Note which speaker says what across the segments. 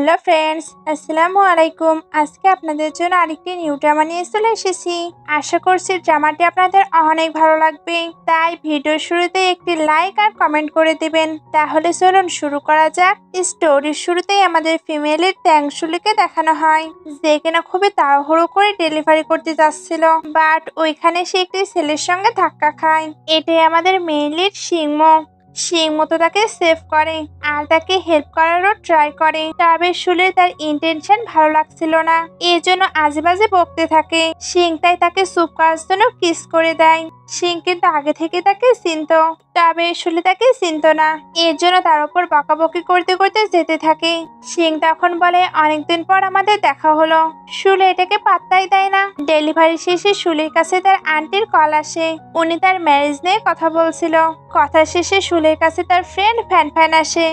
Speaker 1: Hello friends, আসসালামু আলাইকুম। আজকে আপনাদের জন্য আরেকটি নিউ ড্রামা নিয়ে চলে এসেছি। আশা করছি ড্রামাটি আপনাদের অনেক ভালো লাগবে, তাই ভিডিও শুরুতে একটি লাইক আর কমেন্ট করে দিবেন। তাহলে চলুন শুরু করা যাক। স্টোরির শুরুতেই আমাদের ফিমেলের ত্যাংশুলিকে দেখানো হয়, যে কিনা খুবই তাড়াহুড়ো করে ডেলিভারি করতে যাচ্ছিল, বাট ওইখানে সে একটি ছেলের সঙ্গে ধাক্কা খায়। এটাই আমাদের মেইন লিড সিংহ তো তাকে সেভ করে আর তাকে হেল্প করারও ট্রাই করে, তবে শুলে তার ইন্টেনশন ভালো লাগছিল না, এই জন্য আজেবাজে বকতে থাকে। সিং তাই তাকে চুপ করার জন্য কিস করে দেয়। সিং কিন্তু আগে থেকে তাকে চিনত, তবে শুলে তাকে চিনত না, এর জন্য তার উপর বকাবকি করতে করতে যেতে থাকে। সিং তখন বলে, অনেকদিন পর আমাদের দেখা হলো। শুলে এটাকে পাত্তাই দেয় না। ডেলিভারি শেষে শুলের কাছে তার আন্টির কল আসে, উনি তার ম্যারেজ নিয়ে কথা বলছিল। কথা শেষে শুলের কাছে তার ফ্রেন্ড ফ্যান আসে।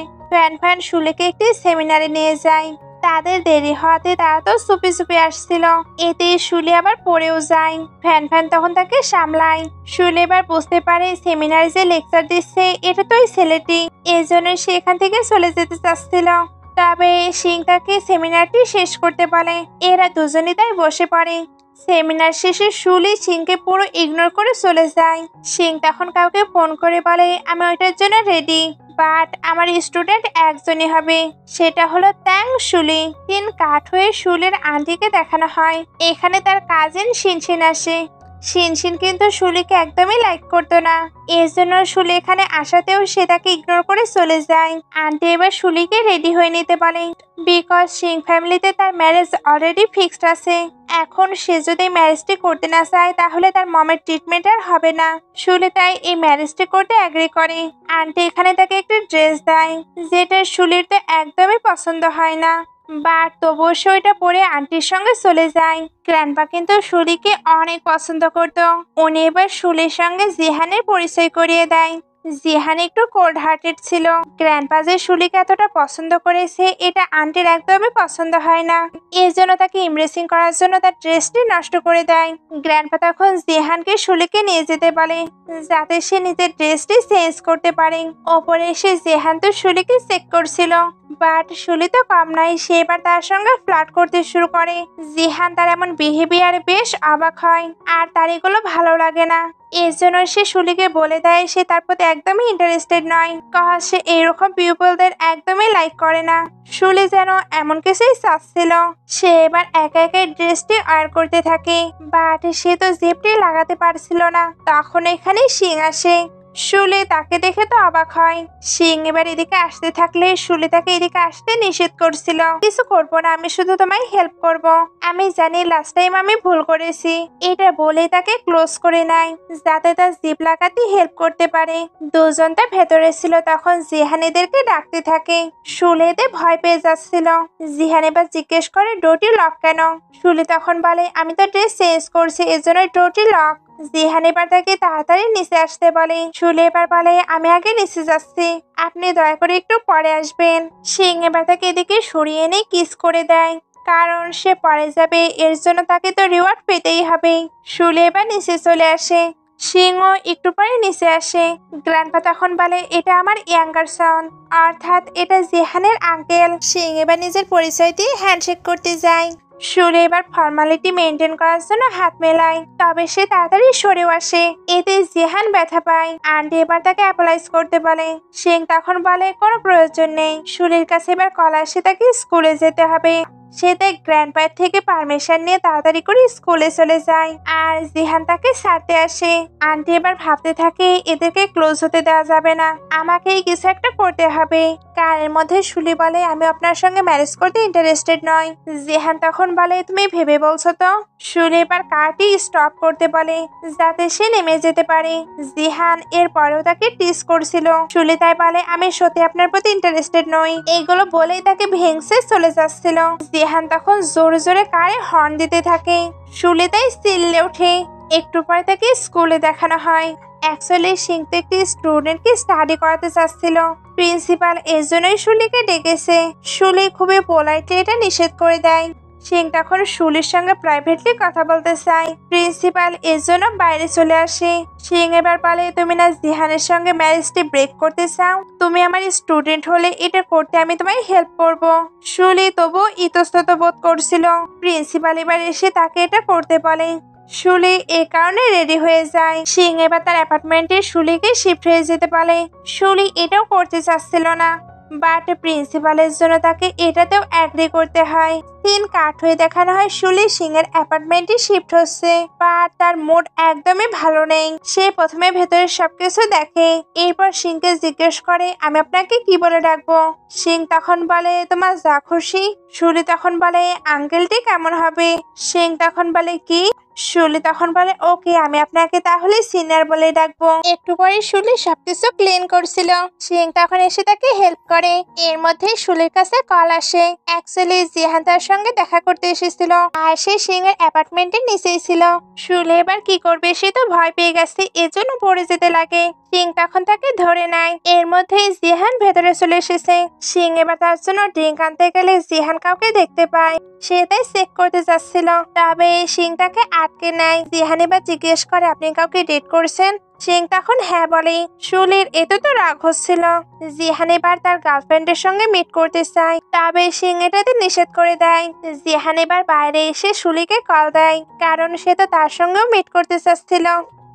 Speaker 1: ফ্যান শুলেকে একটি সেমিনারে নিয়ে যায়। তাদের দেরি হওয়াতে তারা তো চুপি চুপি আসছিল, এতে শুলে আবার পড়েও যায়। ফ্যান তখন তাকে সামলায়। শুলে এবার বুঝতে পারে সেমিনারে যে লেকচার দিচ্ছে এটা তো ওই ছেলেটি, এই জন্য সে এখান থেকে চলে যেতে চাচ্ছিল। তবে সিং তাকে সেমিনারটি শেষ করতে বলে। এরা দুজনেই তাই বসে পড়ে। সেমিনার শেষে শুলি সিংকে পুরো ইগনোর করে চলে যায়। সিং তখন কাউকে ফোন করে বলে, আমি ওইটার জন্য রেডি, বাট আমার স্টুডেন্ট একজনই হবে, সেটা হলো শুলি। কাঠ হয়ে শুলের আন্টিকে দেখানো হয়। এখানে তার কাজিন শিনশিন আসে। শিনশিন কিন্তু শুলিকে একদমই লাইক করতো না, এর জন্য শুলি এখানে আসাতেও সে তাকে ইগনোর করে চলে যায়। আন্টি এবার শুলিকে রেডি হয়ে নিতে বলে, বিকজ সিং ফ্যামিলিতে তার ম্যারেজ অলরেডি ফিক্সড আছে। এখন সে যদি ম্যারেজটি করতে না চায় তাহলে তার মমের ট্রিটমেন্ট আর হবে না। শুলি তাই এই ম্যারেজটি করতে এগ্রি করে। আন্টি এখানে তাকে একটি ড্রেস দেয়, যেটা শুলির তো একদমই পছন্দ হয় না, বাট তবুও সে ওইটা পরে আন্টির সঙ্গে চলে যায়। গ্র্যান্ডপা কিন্তু শুলিকে অনেক পছন্দ করত। উনি এবার শুলির সঙ্গে জিহানের পরিচয় করিয়ে দেয়। জিহান একটু কোল্ড হার্টেড ছিল। গ্র্যান্ডপা যে শুলিকে এতটা পছন্দ করেছে এটা আন্টির একদমই পছন্দ হয় না, এর জন্য তাকে ইমপ্রেসিং করার জন্য তার ড্রেসটি নষ্ট করে দেয়। গ্র্যান্ডপা তখন জিহানকে শুলিকে নিয়ে যেতে বলে, যাতে সে নিজের ড্রেসটি চেঞ্জ করতে পারে। ওপরে এসে জিহান তো শুলিকে চেক করছিল, বাট শুলি তো কম নাই, সে এবার তার সঙ্গে ফ্লার্ট করতে শুরু করে। জিহান তার এমন বিহেভিয়ারে বেশ অবাক হয়, আর তার এগুলো ভালো লাগে না। এর জন্য সে শুলিকে বলে দেয় সে তার প্রতি একদমই ইন্টারেস্টেড নয়, কজ সে এইরকম পিপলদের একদমই লাইক করে না। শুলি যেন এমন কিছুই চাচ্ছিল। সে এবার একা একাই ড্রেসটি ওয়্যার করতে থাকে, বাট সে তো জিপটি লাগাতে পারছিল না। তখন এখানে সিং আসে। শুলি তাকে দেখে তো অবাক হয়। সিং এবার এদিকে আসতে থাকলে শুলি তাকে এদিকে আসতে নিষেধ করছিল। কিছু করবো না, আমি শুধু তোমায় হেল্প করব। আমি জানি লাস্ট টাইম আমি ভুল করেছি, এটা বলেই তাকে ক্লোজ করে নেয়, যাতে তার জিপ লাগাতে হেল্প করতে পারে। দুজন তার ভেতরে ছিল। তখন জিহান এদেরকে ডাকতে থাকে। শুলি এতে ভয় পেয়ে যাচ্ছিল। জিহান এবার জিজ্ঞেস করে ডোরটি লক কেন। শুলি তখন বলে, আমি তো ড্রেস চেঞ্জ করছি, এজন্য ডোরটি লক। জিহান এবার তাকে তাড়াতাড়ি নিচে আসতে বলে। শুলে এবার বলে, আমি আগে নিচে যাচ্ছি, আপনি দয়া করে একটু পরে আসবেন। সিং এবার তাকে এদিকে সরিয়ে এনে কিস করে দেয়, কারণ সে পরে যাবে, এর জন্য তাকে তো রিওয়ার্ড পেতেই হবে। শুলে এবার নিচে চলে আসে। সিংহ একটু পরে নিচে আসে। গ্র্যান্ডপা তখন বলে, এটা আমার ইয়াঙ্গার সন, অর্থাৎ এটা জিহানের আঙ্কেল। সিং এবার নিজের পরিচয় দিয়ে হ্যান্ডশেক করতে যায়। শুলে এবার ফর্মালিটি মেনটেন করার জন্য হাত মেলায়, তবে সে তাড়াতাড়ি সরেও আসে, এতে জিহান ব্যথা পায়। আন্টি এবার তাকে অ্যাপোলাইজ করতে বলে। সিং তখন বলে, কোনো প্রয়োজন নেই। শুলির কাছে এবার কল আসে তাকে স্কুলে যেতে হবে। সে তাই গ্র্যান্ডপার থেকে পারমিশন নিয়ে তাড়াতাড়ি করে স্কুলে চলে যায়, আর জিহান তাকে ছাড়তে আসে। আন্টি এবার ভাবতে থাকে এদেরকে ক্লোজ হতে দেওয়া যাবে না, আমাকেই কিছু একটা করতে হবে। কারের মধ্যে শুলি বলে, আমি আপনার সঙ্গে ম্যারেজ করতে ইন্টারেস্টেড নয়। জিহান তখন বলে, তুমি ভেবে বলছো তো। শুলি এবার কারটি স্টপ করতে বলে, যাতে সে নেমে যেতে পারে। জিহান এর পরেও তাকে টিস করছিল। শুলি তাই বলে, আমি সত্যি আপনার প্রতি ইন্টারেস্টেড নই। এইগুলো বলেই তাকে ভেঙে চলে যাচ্ছিল। জিহান তখন জোরে জোরে কারে হর্ন দিতে থাকে। শুলি তাই চিল্লে ওঠে। একটু পরে তাকে স্কুলে দেখানো হয়। অ্যাকচুয়ালি সিং তো একটি স্টুডেন্টকে স্টাডি করাতে চাচ্ছিল, প্রিন্সিপাল এর জন্যই শুলিকে ডেকেছে। শুলি খুবই পোলাইটলি এটা নিষেধ করে দেয়। সিং তখন শুলির সঙ্গে প্রাইভেটলি কথা বলতে চায়। প্রিন্সিপাল এর জন্য বাইরে চলে আসে। সিং এবার বলে, তুমি না জিহানের সঙ্গে ম্যারেজটি ব্রেক করতে চাও, তুমি আমার স্টুডেন্ট হলে এটা করতে আমি তোমায় হেল্প করব। শুলি তবু ইতস্তত বোধ করছিল। প্রিন্সিপাল এবার এসে তাকে এটা করতে বলে। শুলি এ কারণে রেডি হয়ে যায়। সিং এবার তার অ্যাপার্টমেন্টে শুলিকে শিফট হয়ে যেতে বলে। শুলি এটাও করতে চাচ্ছিল না, বাট প্রিন্সিপালের জন্য তাকে এটাতেও অ্যাগ্রি করতে হয়। সিন কাট হয়ে দেখানো হয় শুলি সিং এর অ্যাপার্টমেন্টে শিফট হচ্ছে, বাট তার মুড একদমই ভালো নেই। সে প্রথমে ভেতরের সবকিছু দেখে, এরপর সিংকে জিজ্ঞেস করে, আমি আপনাকে কি বলে ডাকবো? সিং তখন বলে, তোমার যা খুশি। শুলি তখন বলে, আঙ্কেলটি কেমন হবে? সিং তখন বলে, কি? শুলি তখন বলে, ওকে, আমি আপনাকে তাহলে সিনিয়র বলে ডাকবো। একটু পরে শুলি সবকিছু ক্লিন করছিল। সিং তখন এসে তাকে হেল্প করে। এর মধ্যে শুলির কাছে কল আসে। অ্যাকচুয়ালি জিহান তার সঙ্গে দেখা করতে এসেছিল, আর সে সিং এর অ্যাপার্টমেন্টের নিচেই ছিল। শুলি এবার কি করবে, সে তো ভয় পেয়ে গেছে, এজন্য পড়ে যেতে লাগে। সিং তখন তাকে ধরে নেয়। এর মধ্যেই জিহান ভেতরে চলে এসেছে। সিং এবার তার জন্য ড্রিঙ্ক আনতে গেলে জিহান কাউকে দেখতে পায়। সে তাই চেক করতে যাচ্ছিল, তবে সিং তাকে আটকে নেয়। জিহান এবার জিজ্ঞেস করে, আপনি কাউকে ডেট করছেন? সিং তখন হ্যাঁ বলে। শুলির এতে তো রাগ হচ্ছিল। জিহান এবার তার গার্লফ্রেন্ডের সঙ্গে মিট করতে চায়, তবে সিং এটাতে নিষেধ করে দেয়। জিহান এবার বাইরে এসে শুলিকে কল দেয়, কারণ সে তো তার সঙ্গেও মিট করতে চাচ্ছিল।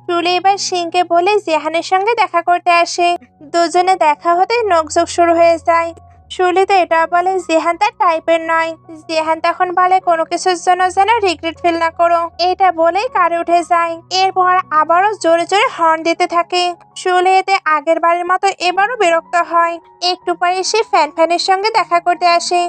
Speaker 1: শুলি এবার সিংকে বলে জিহানের সঙ্গে দেখা করতে আসে। দুজনে দেখা হতে নোকঝোক শুরু হয়ে যায়। শুলি তো এটা বলে জিহান তার টাইপের নয়। জিহান তখন বলে, কোনো কিছুর জন্য যেন রিগ্রেট ফিল না করো। এটা বলেই কারে উঠে যায়। এরপর আবারও জোরে জোরে হর্ন দিতে থাকে। শুলি এতে আগের বারের মতো এবারও বিরক্ত হয়। একটু পরে সে ফ্যানের সঙ্গে দেখা করতে আসে।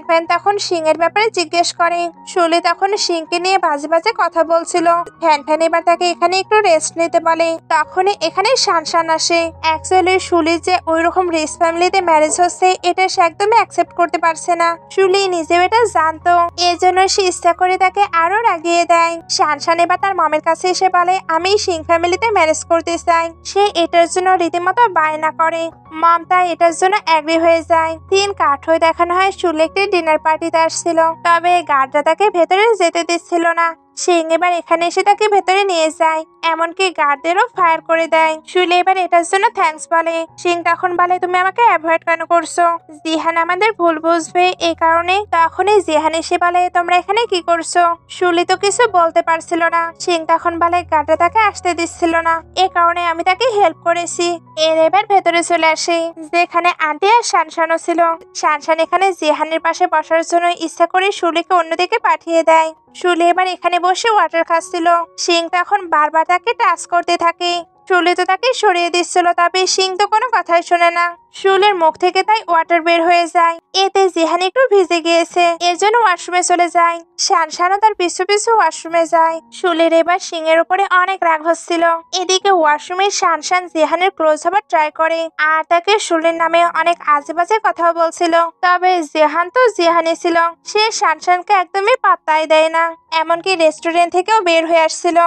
Speaker 1: ফ্যান তখন সিং এর ব্যাপারে জিজ্ঞেস করে। শুলি তখন সিংকে নিয়ে বাজে বাজে কথা বলছিল। ফ্যান এবার তাকে এখানে একটু রেস্ট নিতে বলে। তখনই এখানে শান আসে। অ্যাকচুয়ালি শুলি যে ওই রকম রিচ ফ্যামিলিতে ম্যারেজ হচ্ছে এটা সে একদমই অ্যাকসেপ্ট করতে পারছে না। শুলি নিজেও এটা জানতো, এজন্য সে ইচ্ছা করে তাকে আরো রাগিয়ে দেয়। শান এবার তার মমের কাছে এসে বলে, আমি সিং ফ্যামিলিতে ম্যারেজ করতে চাই। সে এটার জন্য রীতিমতো বায়না করে। মম তাই এটার জন্য অ্যাগ্রি হয়ে যায়। তিন কাঠ হয়ে দেখানো হয় শুলি একটি ডিনার পার্টিতে আসছিল, তবে গার্ডরা তাকে ভেতরে যেতে দিচ্ছিল না। সিং এবার এখানে এসে তাকে ভেতরে নিয়ে যায়, এমনকি গার্ডদেরও ফায়ার করে দেয়। শুলি এবার এটার জন্য থ্যাঙ্কস বলে। সিং তখন বলে, তুমি আমাকে অ্যাভয়েড কেন করছো? জিহান আমাদের ভুল বুঝবে, এই কারণে। তখনই জিহান এসে বলে, তোমরা এখানে কি করছো? শুলি তো কিছু বলতে পারছিল না। সিং তখন বলে, গার্ডরা তাকে আসতে দিচ্ছিল না, এ কারণে আমি তাকে হেল্প করেছি। এর এবার ভেতরে চলে আসে, যেখানে আন্টি আর শানশানও ছিল। শানশান এখানে জিহানের পাশে বসার জন্য ইচ্ছা করে শুলিকে অন্যদিকে পাঠিয়ে দেয়। শুলি এবার এখানে বসে ওয়াটার খাচ্ছিল। সিং তখন বারবার তাকে টাচ করতে থাকে। শুলি তো তাকে সরিয়ে দিচ্ছিল, তবে সিং তো কোনো কথাই শোনে না। শুলের মুখ থেকে তাই ওয়াটার বের হয়ে যায়। এতে জিহান একটু ভিজে গিয়েছে, এর জন্য ওয়াশরুমে চলে যায়। শানশানও তার পিছু পিছু ওয়াশরুমে যায়। শুলের এবার সিং এর উপরে অনেক রাগ হচ্ছিল। এদিকে ওয়াশরুমে শানশান জিহানের ক্লোজ হবার ট্রাই করে, আর তাকে শুলের নামে অনেক আজে বাজে কথা বলছিল। তবে জিহান তো জিহানই ছিল, সে শানশানকে একদমই পাত্তাই দেয় না। এমনকি রেস্টুরেন্ট থেকেও বের হয়ে আসছিল।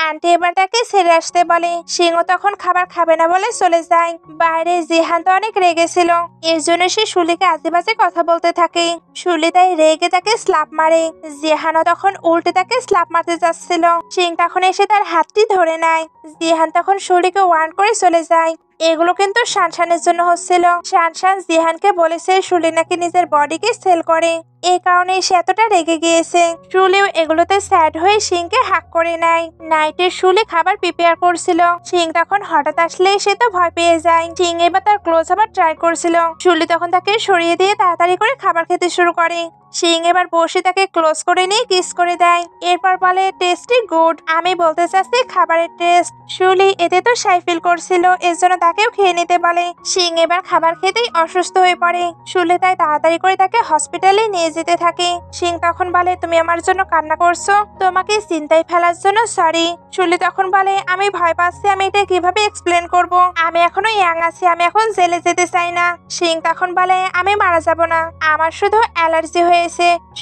Speaker 1: আন্টি এবার তাকে ছেড়ে আসতে বলে। সিংহ তখন খাবার খাবে না বলে চলে যায়। বাইরে জিহান তো অনেক রেগেছিল, এর জন্য সে শুলিকে আজেবাজে কথা বলতে থাকে। শুলি তাই রেগে তাকে স্ল্যাপ মারে। জিহানও তখন উল্টে তাকে স্ল্যাপ মারতে যাচ্ছিল। সিং তখন এসে তার হাতটি ধরে নেয়। জিহান তখন শুলিকে ওয়ার্ন করে চলে যায়। এগুলো কিন্তু শানশানের জন্য হচ্ছিল। শানশান জিহানকে বলেছে শুলি নাকি নিজের বডিকে সেল করে, এই কারণে সে এতটা রেগে গিয়েছে। শুলিও এগুলোতে স্যাড হয়ে সিংকে হাক করে নেয়। নাইটে শুলি খাবার প্রিপেয়ার করছিল। সিং তখন হঠাৎ আসলে সে তো ভয় পেয়ে যায়। সিং এবার তার ক্লোজ আবার ট্রাই করছিল। শুলি তখন তাকে সরিয়ে দিয়ে তাড়াতাড়ি করে খাবার খেতে শুরু করে। সিং এবার বসে তাকে ক্লোজ করে নিয়ে কিস করে দেয়। এরপর বলে, টেস্টি গুড। আমি বলতে চাচ্ছি খাবারের টেস্ট। শুলি এতে তো সাই ফিল করছিল, এর জন্য তাকেও খেয়ে নিতে বলে। সিং এবার খাবার খেতেই অসুস্থ হয়ে পড়ে। শুলি তাই তাড়াতাড়ি করে তাকে হসপিটালে নিয়ে যেতে থাকে। সিং তখন বলে, তুমি আমার জন্য কান্না করছো, তোমাকে চিন্তায় ফেলার জন্য সরি। শুলি তখন বলে, আমি ভয় পাচ্ছি, আমি এটা কিভাবে এক্সপ্লেন করব? আমি এখনো ইয়াং আছি, আমি এখন জেলে যেতে চাই না। সিং তখন বলে, আমি মারা যাব না, আমার শুধু অ্যালার্জি হয়েছে।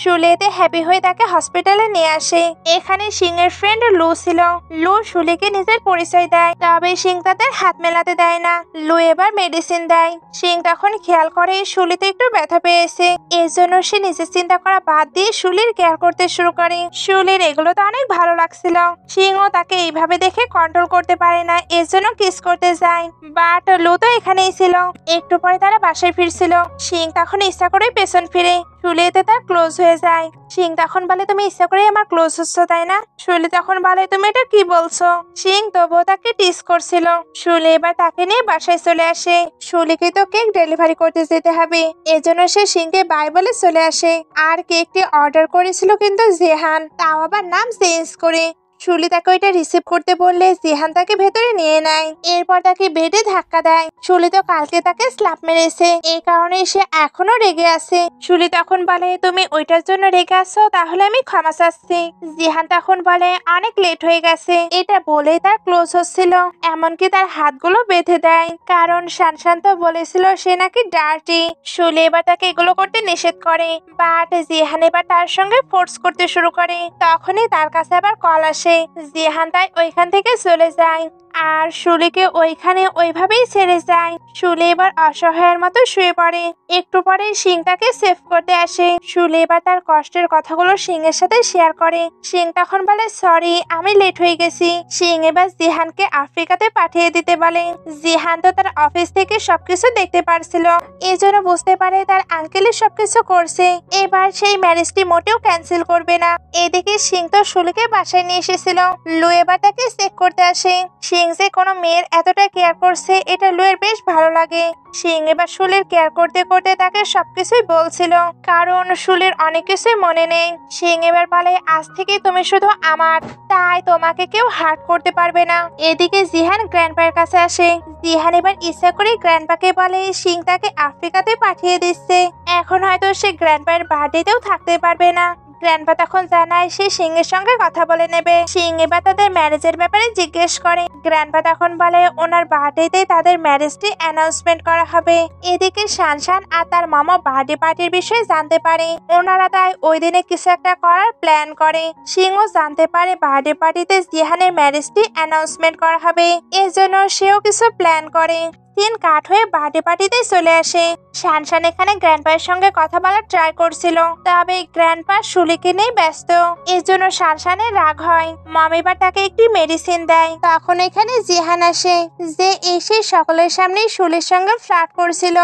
Speaker 1: শুলি এতে হ্যাপি হয়ে তাকে হসপিটালে নিয়ে আসে। এখানে সিং এর ফ্রেন্ড লু ছিল। লু শুলিকে নিজের পরিচয় দেয়, তবে সিং তাদের হাত মেলাতে দেয় না। লু এবার মেডিসিন দেয়। সিং তখন খেয়াল করে শুলিতে একটু ব্যথা পেয়েছে, এর জন্য সে নিজের নিজের চিন্তা করা বাদ দিয়ে শুলির কেয়ার করতে শুরু করে। শুলির এগুলো তো অনেক ভালো লাগছিল। সিংহ তাকে এইভাবে দেখে কন্ট্রোল করতে পারে না, এর জন্য কিস করতে যায়। বাট লু তো এখানেই ছিল। একটু পরে তারা বাসায় ফিরছিল। সিং তখন ইচ্ছা করে পেছন ফিরে শুলি এতে তার ক্লোজ হয়ে যায়। সিং তখন বলে, তুমি ইচ্ছা করে আমার ক্লোজ হচ্ছ তাই না? শুলি তখন বলে, তুমি এটা কি বলছো? সিং তবুও তাকে টিস করছিল। শুলি এবার তাকে নিয়ে বাসায় চলে আসে। শুলিকে তো কেক ডেলিভারি করতে যেতে হবে, এজন্য সে সিংকে বাই বলে চলে আসে। আর কেকটি অর্ডার করেছিল কিন্তু জেহান, তাও আবার নাম চেঞ্জ করে। শুলি তাকে ওইটা রিসিভ করতে বললে জিহান তাকে ভেতরে নিয়ে নেয়। এরপর তাকে বেডে ধাক্কা দেয়। শুলি তো কালকে তাকে স্ল্যাপ মেরেছে, এই কারণে সে এখনো রেগে আছে। শুলি তখন বলে, তুমি ওইটার জন্য রেগে আছো, তাহলে আমি ক্ষমা চাচ্ছি। জিহান তখন বলে, অনেক লেট হয়ে গেছে। এটা বলেই তার ক্লোজ হচ্ছিল, এমনকি তার হাতগুলো বেঁধে দেয়, কারণ শানশান তো বলেছিল সে নাকি ডার্টি। শুলি এবার তাকে এগুলো করতে নিষেধ করে, বাট জিহান এবার তার সঙ্গে ফোর্স করতে শুরু করে। তখনই তার কাছে আবার কল আসে। জিহান তাই ওইখান থেকে চলে যায় আর শুলিকে ওইখানে ওইভাবেই ছেড়ে যায়। শুলি এবার অসহায়ের মতো শুয়ে পড়ে। একটু পরে সিং তাকে সেভ করতে আসে। শুলি এবার তার কষ্টের কথাগুলো সিং এর সাথে শেয়ার করে। সিং তখন বলে, সরি আমি লেট হয়ে গেছি। সিং এবার জিহানকে আফ্রিকাতে পাঠিয়ে দিতে বলে। জিহান তো তার অফিস থেকে সবকিছু দেখতে পারছিল, এই জন্য বুঝতে পারে তার আঙ্কেলই সবকিছু করছে। এবার সেই ম্যারেজটি মোটেও ক্যান্সেল করবে না। এদিকে সিং তো শুলিকে বাসায় নিয়ে এসেছিল। লু এবার তাকে চেক করতে আসে। সিং যে কোনো মেয়ের এতটা কেয়ার করছে এটা লুয়ের বেশ ভালো লাগে। সিং এবার শুলির কেয়ার করতে করতে তাকে সবকিছুই বলছিল, কারণ শুলির অনেক কিছুই মনে নেই। সিং এবার বলে, আজ থেকে তুমি শুধু আমার, তাই তোমাকে কেউ হার্ট করতে পারবে না। এদিকে জিহান গ্র্যান্ডপার কাছে আসে। জিহান এবার ইচ্ছা করে গ্র্যান্ডপাকে বলে সিং তাকে আফ্রিকাতে পাঠিয়ে দিচ্ছে, এখন হয়তো সে গ্র্যান্ডপার বার্থডেতেও থাকতে পারবে না। গ্র্যান্ডপা তখন জানায় সে সিং এর সঙ্গে কথা বলে নেবে। সিং এবার তাদের ম্যারেজের ব্যাপারে জিজ্ঞেস করে। গ্র্যান্ডপা তখন বলে ওনার বার্থডেতে তাদের ম্যারেজটি অ্যানাউন্সমেন্ট করা হবে। এদিকে শানশান আর তার মামা বার্থডে পার্টির বিষয়ে জানতে পারে। ওনারা তাই ওই দিনে কিছু একটা করার প্ল্যান করে। সিংও জানতে পারে বার্থডে পার্টিতে জিহানের ম্যারেজটি অ্যানাউন্সমেন্ট করা হবে, এর জন্য সেও কিছু প্ল্যান করে। সিন কাট হয়ে বার্থডে পার্টিতে চলে আসে। শানশান এখানে গ্র্যান্ডপার সঙ্গে কথা বলার ট্রাই করছিল, তবে গ্র্যান্ডপা শুলিকে নিয়ে ব্যস্ত, এর জন্য শানশানের রাগ হয়। মম এবার তাকে একটি মেডিসিন দেয়। তখন এখানে জিহান আসে, যে এসে সকলের সামনে শুলির সঙ্গে ফ্লার্ট করছিল।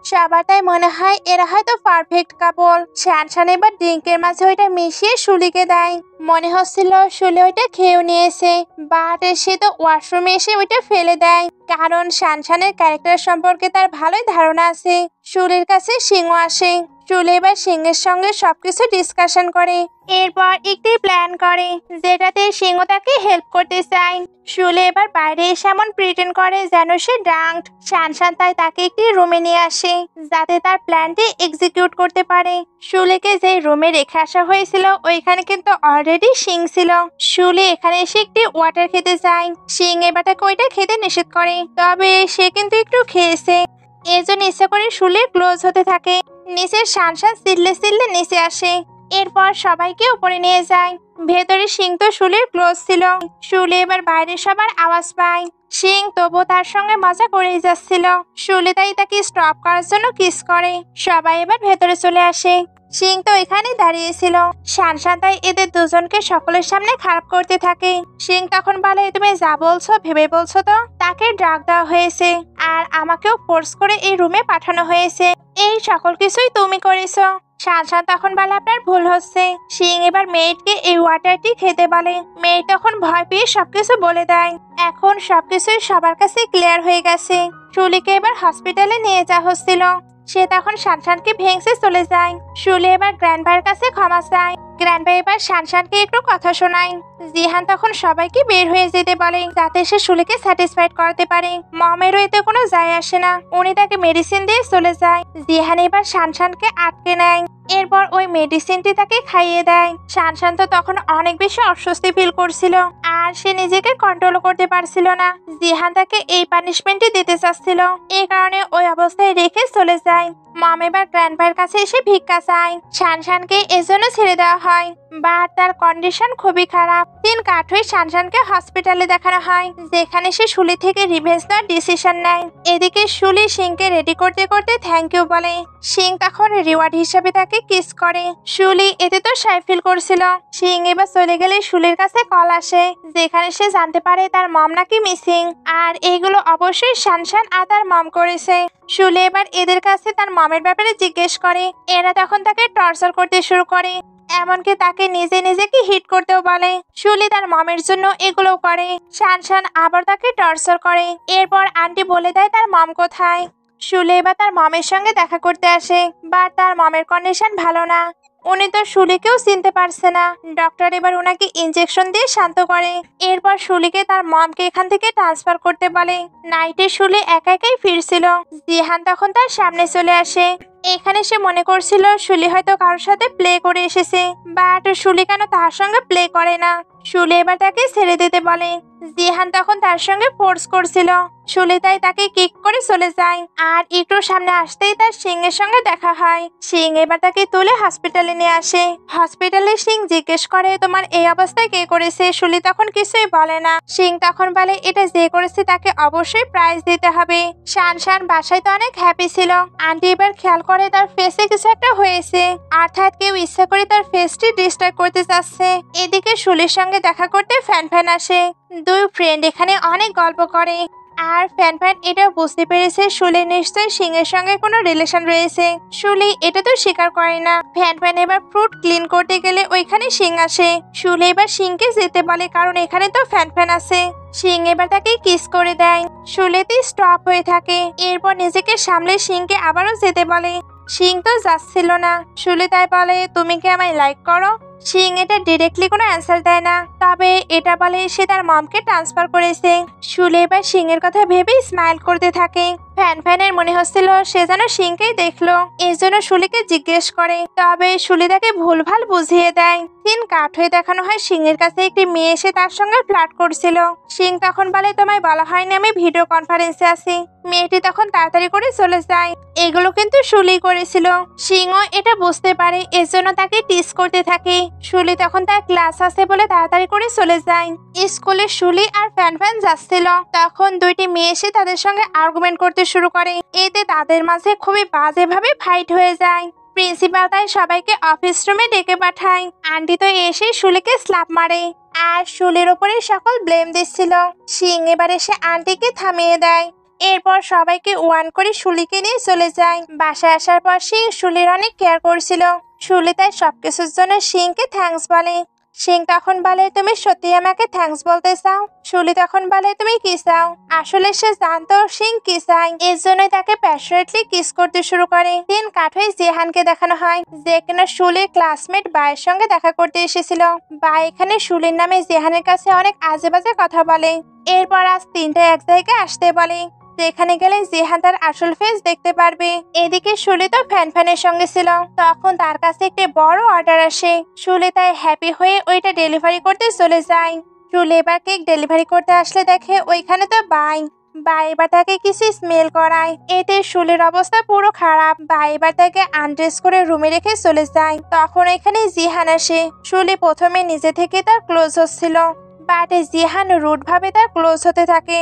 Speaker 1: সবার তাই মনে হয় এরা হয়তো পারফেক্ট কাপল। শানশান এবার ড্রিঙ্কের মাঝে ওইটা মিশিয়ে শুলিকে দেয়। মনে হচ্ছিল শুলি ওইটা খেয়েও নিয়েছে, বাট সে তো ওয়াশরুমে এসে ওইটা ফেলে দেয়, কারণ শানশানের ক্যারেক্টার সম্পর্কে তার ভালোই ধারণা আছে। শুলির কাছে সিংহ আসে। শুলি এবার সিংহের সঙ্গে সবকিছু ডিসকাশন করে। এরপর একটি প্ল্যান করে যেটাতে সিংহ তাকে হেল্প করতে চায়। শুলি এবার বাইরে এসে এমন প্রিটেন্ড করে যেন সে ড্রাঙ্কড। শানশান তাই তাকে একটি রুমে নিয়ে আসে যাতে তার প্ল্যানটি এক্সিকিউট করতে পারে। শুলিকে যে রুমে রেখে আসা হয়েছিল ওইখানে কিন্তু অলরেডি সিং ছিল। শুলি এখানে এসে একটি ওয়াটার খেতে চায়। সিং এবার তাকে ওইটা খেতে নিষেধ করে, তবে সে কিন্তু একটু খেয়েছে, এর জন্য ইচ্ছা করে শুলি ক্লোজ হতে থাকে। নিচের শানশান চিল্লে চিল্লে নিচে আসে। এরপর সবাইকে উপরে নিয়ে যায়। ভেতরে সিং তো শুলির ক্লোজ ছিল। শুলি এবার বাইরে সবার আওয়াজ পায়। সিং তবু তার সঙ্গে মজা করেই যাচ্ছিল। শুলি তাই তাকে স্টপ করার জন্য কিস করে। সবাই এবার ভেতরে চলে আসে। সিং তো এখানে দাঁড়িয়েছিল। শানশান তাই এদের দুজনকে সকলের সামনে খারাপ করতে থাকে। সিং তখন বলে, তুমি যা বলছো ভেবে বলছো তো? তাকে ড্রাগ দেওয়া হয়েছে আর আমাকেও ফোর্স করে এই রুমে পাঠানো হয়েছে, এই সকল কিছুই তুমি করেছো। শানশান তখন বলে, আপনার ভুল হচ্ছে। সিং এবার মেয়েটকে এই ওয়াটারটি খেতে বলে। মেয়ে তখন ভয় পেয়ে সবকিছু বলে দেয়। এখন সবকিছুই সবার কাছে ক্লিয়ার হয়ে গেছে। শুলিকে এবার হসপিটালে নিয়ে যাওয়া হচ্ছিল। সে তখন শানশানকে ভেঙে চলে যায়। শুলি এবার গ্র্যান্ডপার কাছে ক্ষমা চায়। গ্র্যান্ডপা এবার শানশানকে একটু কথা শোনায়। জিহান তখন সবাইকে বের হয়ে যেতে বলে যাতে সে শুলিকে স্যাটিসফাইড করতে পারে। মমেরও এতে কোনো যায় আসে না, উনি তাকে মেডিসিন দিয়ে চলে যায়। জিহান এবার শানশানকে আটকে নেয়। এরপর ওই মেডিসিনটি তাকে খাইয়ে দেয়। শানশান তো তখন অনেক বেশি অস্বস্তি ফিল করছিল আর সে নিজেকে কন্ট্রোল করতে পারছিল না। জিহান তাকে এই পানিশমেন্টই দিতে চাচ্ছিল, এই কারণে ওই অবস্থায় রেখে চলে যায়। মম এবার গ্র্যান্ডপার কাছে এসে ভিক্ষা চায়। শানশানকে এজন্য ছেড়ে দেওয়া হয়। বাট তার কন্ডিশন খুবই খারাপ। দিন কাট হয়ে শানশানকে হসপিটালে দেখানো হয়, যেখানে সে শুলি থেকে রিভেঞ্জ নেওয়ার ডিসিশন নেয়। এদিকে শুলি সিংকে রেডি করতে করতে থ্যাংক ইউ বলে। সিং তখন রিওয়ার্ড হিসেবে তাকে কিস করে। শুলি এতে তো সাই ফিল করছিল। সিং এবার চলে গেলে শুলির কাছে কল আসে, যেখানে সে জানতে পারে তার মম নাকি মিসিং, আর এইগুলো অবশ্যই শানশান আর তার মম করেছে। শুলি এবার এদের কাছে তার মমের ব্যাপারে জিজ্ঞেস করে। এরা তখন তাকে টর্চার করতে শুরু করে, এমনকি তাকে নিজে নিজেকে হিট করতেও বলে। শুলি তার মমের জন্য এগুলো করে। শানশান আবার তাকে টর্চার করে। এরপর আন্টি বলে দেয় তার মম কোথায়। শুলি এবার তার মমের সঙ্গে দেখা করতে আসে, বাট তার মমের কন্ডিশন ভালো না। উনি তো শুলিকেও চিনতে পারছে না। ডক্টর এবার ওনাকে ইনজেকশন দিয়ে শান্ত করে। এরপর শুলিকে তার মমকে এখান থেকে ট্রান্সফার করতে বলে। নাইটে শুলি একা একাই ফিরছিল। জিহান তখন তার সামনে চলে আসে। এখানে সে মনে করছিল শুলি হয়তো কারোর সাথে প্লে করে এসেছে, বাট শুলি কেন তার সঙ্গে প্লে করে না। শুলি এবার তাকে ছেড়ে দিতে বলে। জিহান তখন তার সঙ্গে ফোর্স করছিল। শুলি তাই তাকে কিক করে চলে যায়। আর একটু সামনে আসতেই তার সিং এর সঙ্গে দেখা হয়। সিং এবার তাকে তুলে হসপিটালে নিয়ে আসে। হসপিটালে সিং জিজ্ঞেস করে তোমার এই অবস্থায় কে করেছে। শুলি তখন কিছুই বলে না। সিং তখন বলে এটা যে করেছে তাকে অবশ্যই প্রাইজ দিতে হবে। শানশান বাসায় তো অনেক হ্যাপি ছিল। আন্টি এবার খেয়াল করে তার ফেসে কিছু একটা হয়েছে, অর্থাৎ কেউ ইচ্ছা করে তার ফেসটি ডিস্ট্রাক্ট করতে চাচ্ছে। এদিকে শুলির সঙ্গে দেখা করতে ফ্যান আসে। দুই ফ্রেন্ড এখানে অনেক গল্প করে। আর ফ্যান এটাও বুঝতে পেরেছে শুলি নিশ্চয়ই সিং এর সঙ্গে কোনো রিলেশন রয়েছে। শুলি এটা তো স্বীকার করে না। ফ্যান এবার ফ্রুট ক্লিন করতে গেলে ওইখানে সিং আসে। শুলি এবার সিংকে যেতে বলে, কারণ এখানে তো ফ্যান আছে। সিং এবার তাকে কিস করে দেয়। শুলিতে স্টপ হয়ে থাকে। এরপর নিজেকে সামলে সিংকে আবারও যেতে বলে। সিং তো যাচ্ছিল না। শুলি তাই বলে তুমি কি আমায় লাইক করো। সিং এটা ডিরেক্টলি কোনো অ্যান্সার দেয় না, তবে এটা বলে সে তার মমকে ট্রান্সফার করেছে। শুলি এবার সিং এর কথা ভেবে স্মাইল করতে থাকে। ফ্যানের মনে হচ্ছিল সে যেন সিংকেই দেখলো, এই জন্য শুলিকে জিজ্ঞেস করে। তবে শুলি তাকে ভুলভাল বুঝিয়ে দেয়। দিন কাট হয়ে দেখানো হয় সিং এর কাছে একটি মেয়ে এসে তার সঙ্গে ফ্লার্ট করছিল। সিং তখন বলে তোমায় বলা হয়নি আমি ভিডিও কনফারেন্সে আছি। মেয়েটি তখন তাড়াতাড়ি করে চলে যায়। এগুলো কিন্তু শুলি করেছিল। সিংও এটা বুঝতে পারে, এজন্য তাকে টিস করতে থাকে। শুলি তখন তার ক্লাস আছে বলে তাড়াতাড়ি করে চলে যায়। স্কুলে শুলি আর ফ্যান যাচ্ছিল, তখন দুইটি মেয়ে এসে তাদের সঙ্গে আর্গুমেন্ট করতে শুরু করে। এতে তাদের মাঝে খুবই বাজেভাবে ফাইট হয়ে যায়। প্রিন্সিপাল তাই সবাইকে অফিস রুমে ডেকে পাঠায়। আন্টি তো এসে শুলিকে স্ল্যাপ মারে আর শুলির ওপরে সকল ব্লেম দিচ্ছিল। সিং এবার এসে আন্টিকে থামিয়ে দেয়। এরপর সবাইকে ওয়ান করে শুলিকে নিয়ে চলে যায়। বাসায় আসার পর সিং শুলির অনেক কেয়ার করছিল। শুলি তাই সবকিছুর জন্য সিংকে থ্যাঙ্কস বলে। সিং তখন বলে তুমি সত্যি আমাকে থ্যাঙ্কস বলতে চাও। শুলি তখন বলে তুমি কি চাও। আসলে সে জানতো সিং কি চায়, এর জন্যই তাকে প্যাশনেটলি কিস করতে শুরু করে। দিন কাট হয়ে জিহানকে দেখানো হয়, যে কিনা শুলির ক্লাসমেট বায়ের সঙ্গে দেখা করতে এসেছিল। বা এখানে শুলির নামে জিহানের কাছে অনেক আজে বাজে কথা বলে। এরপর আজ তিনটে এক জায়গায় আসতে বলে, যেখানে গেলে জিহান তার আসল ফেস দেখতে পারবে। এদিকে শুলি তো ফ্যানের সঙ্গে ছিল। তখন তার কাছে একটি বড় অর্ডার আসে। শুলি তাই হ্যাপি হয়ে ওইটা ডেলিভারি করতে চলে যায়। শুলি এবার কেক ডেলিভারি করতে আসলে দেখে ওইখানে তো বা এবার তাকে কিছু স্মেল করায়। এতে শুলির অবস্থা পুরো খারাপ। বা এবার তাকে আনড্রেস করে রুমে রেখে চলে যায়। তখন এখানে জিহান আসে। শুলি প্রথমে নিজে থেকে তার ক্লোজ হচ্ছিল, বাট জিহান রুড ভাবে তার ক্লোজ হতে থাকে।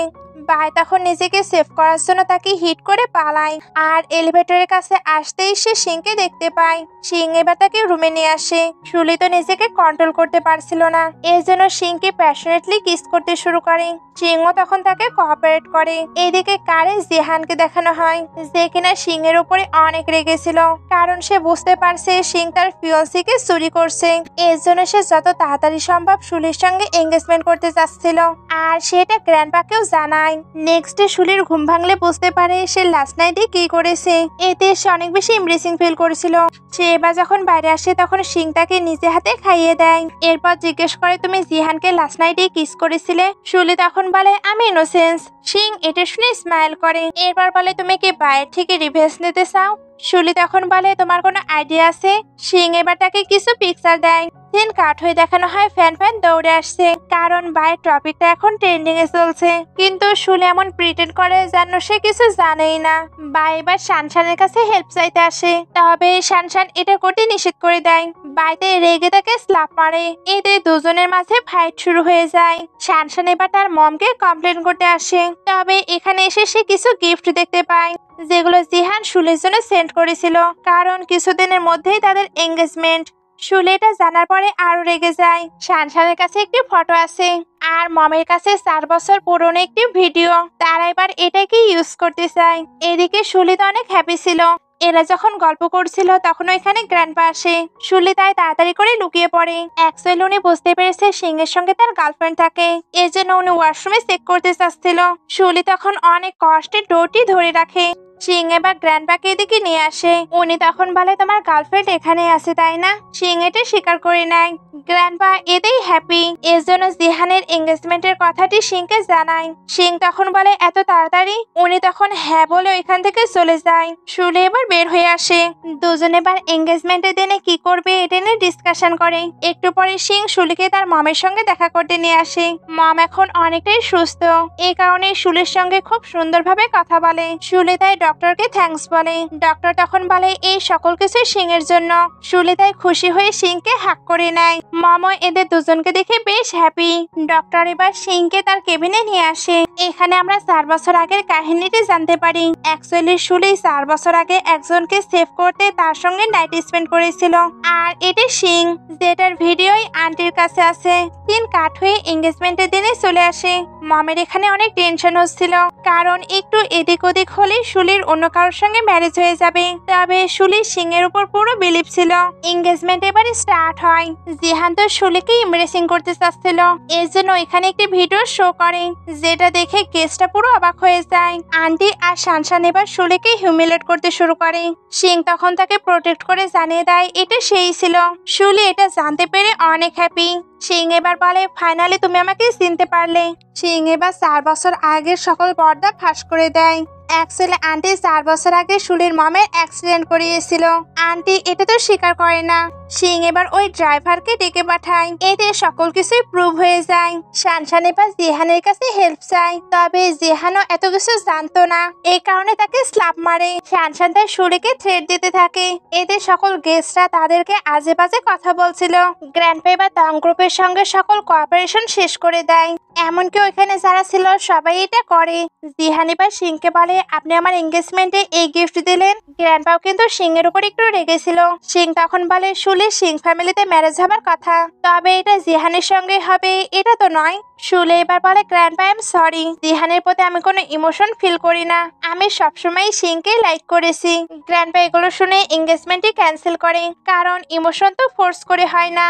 Speaker 1: বাই তখন নিজেকে সেভ করার জন্য তাকে হিট করে পালায়। আর এলিভেটরের কাছে আসতেই সে সিংকে দেখতে পায়। সিং এবার তাকে রুমে নিয়ে আসে। শুলি তো নিজেকে কন্ট্রোল করতে পারছিল না, এর জন্য সিংকে প্যাশনেটলি কিস করতে শুরু করে। সিংও তখন তাকে কোঅপারেট করে। এদিকে কারে জিহানকে দেখানো হয়, যে কিনা সিং এর উপরে অনেক রেগেছিল, কারণ সে বুঝতে পারছে সিং তার ফিয়ন্সিকে চুরি করছে। এর জন্য সে যত তাড়াতাড়ি সম্ভব শুলির সঙ্গে এঙ্গেজমেন্ট করতে চাচ্ছিল। আর সেটা গ্র্যান্ডপাকেও জানায়। নেক্সট ডে শুলির ঘুম ভাঙলে বুঝতে পারে সে লাস্ট নাইটে কি করেছে। এতে সে অনেক বেশি এমব্রেসিং ফিল করেছিল। সে এবার যখন বাইরে আসে তখন সিং তাকে নিজে হাতে খাইয়ে দেয়। এরপর জিজ্ঞেস করে তুমি জিহানকে লাস্ট নাইটে কিস করেছিলে। শুলি তখন বলে আমি ইনোসেন্স। সিং এটা শুনে স্মাইল করে। এরপর বলে তুমি কি বাইরে থেকে রিভেঞ্জ নিতে চাও। শুলি তখন বলে তোমার কোনো আইডিয়া আছে। সিং এবার তাকে কিছু পিকচার দেয়। সিন কাট হয়ে দেখানো হয় ফ্যান ফ্যান দৌড়ে আসছে, কারণ বাইরের টপিকটা এখন ট্রেন্ডিং এ চলছে। কিন্তু শুলে এমন প্রিটেন্ড করে যেন সে কিছু জানেই না। বা এবার শানশানের কাছে হেল্প চাইতে আসে, তবে শানশান এটা করতে নিষেধ করে দেয়। বাইতে রেগে তাকে স্ল্যাপ মারে। এদের দুজনের মাঝে ফাইট শুরু হয়ে যায়। শানশান এবার তার মমকে কমপ্লেন করতে আসে, তবে এখানে এসে সে কিছু গিফট দেখতে পায় যেগুলো জিহান শুলের জন্য সেন্ড করেছিল, কারণ কিছুদিনের মধ্যেই তাদের এঙ্গেজমেন্ট। শুলে এটা জানার পরে আরো রেগে যায়। শানশানের কাছে একটি ফটো আছে আর মমের কাছে 4 বছর পুরনো একটি ভিডিও। তারা এবার এটাকে ইউজ করতে চায়। এদিকে শুলি তো অনেক হ্যাপি ছিল। এরা যখন গল্প করছিল তখন ওইখানে গ্র্যান্ডপা আসে। শুলি তাই তাড়াতাড়ি করে লুকিয়ে পড়ে। অ্যাকচুয়ালি উনি বুঝতে পেরেছে সিংহের সঙ্গে তার গার্লফ্রেন্ড থাকে, এর জন্য উনি ওয়াশরুমে চেক করতে চাচ্ছিল। শুলি তখন অনেক কষ্টে ডোরটি ধরে রাখে। সিং এবার গ্র্যান্ডপাকে এদিকে নিয়ে আসে। উনি তখন বলে তোমার গার্লফ্রেন্ড এখানে আছে তাই না? সিং এটা স্বীকার করে নেয়। গ্র্যান্ডপা এতেই হ্যাপি। এর জন্য জিহানের এঙ্গেজমেন্টের কথাটি সিংকে জানায়। সিং তখন বলে এত তাড়াতাড়ি? উনি তখন হ্যাঁ বলে ওইখান থেকে চলে যায়। শুলে এবার বের হয়ে আসে। দুজনে এবার এঙ্গেজমেন্টের দিনে কি করবে এটা নিয়ে ডিসকাশন করে। একটু পরে সিং শুলিকে তার মমের সঙ্গে দেখা করতে নিয়ে আসে। মম এখন অনেকটাই সুস্থ, এই কারণে শুলির সঙ্গে খুব সুন্দরভাবে কথা বলে। শুলি তাই ডক্টরকে থ্যাঙ্কস বলে। ডক্টর তখন বলে এই সকল কিছু সিং এর জন্য। শুলি তাই খুশি হয়ে সিংকে হাক করে নেয়। মমও এদের দুজনকে দেখে বেশ হ্যাপি। ডক্টর এবার সিংকে তার কেবিনে নিয়ে আসে। এখানে আমরা 4 বছর আগের কাহিনীটি জানতে পারি। অ্যাকচুয়ালি শুলি 4 বছর আগে একজনকে সেভ করতে তার সঙ্গে নাইট স্পেন্ড করেছিল। আর এটি সিং, যেটার ভিডিওই আন্টির কাছে আছে। দিন কাট হয়ে এঙ্গেজমেন্টের দিনে চলে আসে। মমের এখানে অনেক টেনশন হচ্ছিল, কারণ একটু এদিক ওদিক হলেই শুলির অন্য কারোর সঙ্গে ম্যারেজ হয়ে যাবে। তবে শুলি সিং এর উপর পুরো বিলিভ ছিল। এঙ্গেজমেন্ট এবার স্টার্ট হয়। জিহান তো শুলিকে ইমপ্রেসিং করতে চাচ্ছিল, এর জন্য এখানে একটি ভিডিও শো করে, যেটা দেখে গেস্টটা পুরো অবাক হয়ে যায়। আন্টি আর শানশান এবার শুলিকে হিউমিলেট করতে শুরু করে। সিং তখন তাকে প্রোটেক্ট করে জানিয়ে দেয় এটা সেই ছিল। শুলি এটা জানতে পেরে অনেক হ্যাপি। সিং এবার বলে ফাইনালি তুমি আমাকে চিনতে পারলে। সিং এবার 4 বছর আগের সকল পর্দা ফাঁস করে দেয়। অ্যাকচুয়ালি আন্টি 4 বছর আগে শুলির মমের অ্যাক্সিডেন্ট করিয়েছিল। আন্টি এটা তো স্বীকার করে না। সিং এবার ওই ড্রাইভারকে ডেকে পাঠায়। এতে সকল কিছুই প্রুভ হয়ে যায়। শানশান এবার জিহানের কাছে হেল্প চায়, তবে জিহানও এত কিছু জানতো না, এই কারণে তাকে স্ল্যাপ মারে। শানশান তার শুলিকে থ্রেট দিতে থাকে। এতে সকল গেস্টরা তাদেরকে আজে বাজে কথা বলছিল। গ্র্যান্ডপা এবার টং গ্রুপের সঙ্গে সকল কোঅপারেশন শেষ করে দেয়। এমনকি ওইখানে যারা ছিল সবাই এটা করে। জিহান এবার সিংকে বলে আপনি আমার এঙ্গেজমেন্টে এই গিফট দিলেন। গ্র্যান্ডপাও কিন্তু সিং এর উপর একটু রেগেছিল। সিং তখন বলে শুলি সিং ফ্যামিলিতে ম্যারেজ হবার কথা, তবে এটা জিহানের সঙ্গে হবে এটা তো নয়। শুলে এবার বলে গ্র্যান্ডপা আই এম সরি, জিহানের প্রতি আমি কোনো ইমোশন ফিল করি না, আমি সবসময় সিংকে লাইক করেছি। গ্র্যান্ডপা এগুলো শুনে এঙ্গেজমেন্টই ক্যান্সেল করে, কারণ ইমোশন তো ফোর্স করে হয় না।